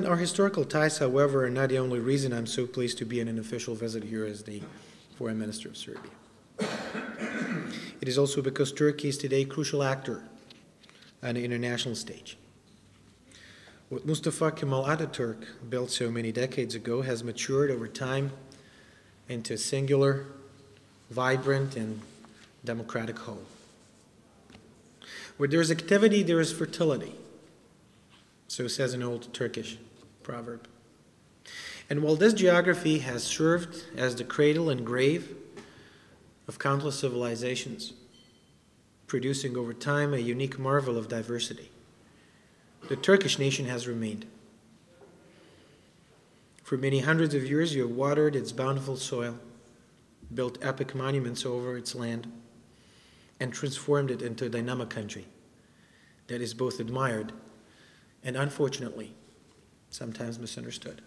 Our historical ties, however, are not the only reason I'm so pleased to be on an official visit here as the Foreign Minister of Serbia. It is also because Turkey is today a crucial actor on the international stage. What Mustafa Kemal Ataturk built so many decades ago has matured over time into a singular, vibrant, and democratic whole. Where there is activity, there is fertility. So says an old Turkish proverb. And while this geography has served as the cradle and grave of countless civilizations, producing over time a unique marvel of diversity, the Turkish nation has remained. For many hundreds of years, you have watered its bountiful soil, built epic monuments over its land, and transformed it into a dynamic country that is both admired and, unfortunately, sometimes misunderstood.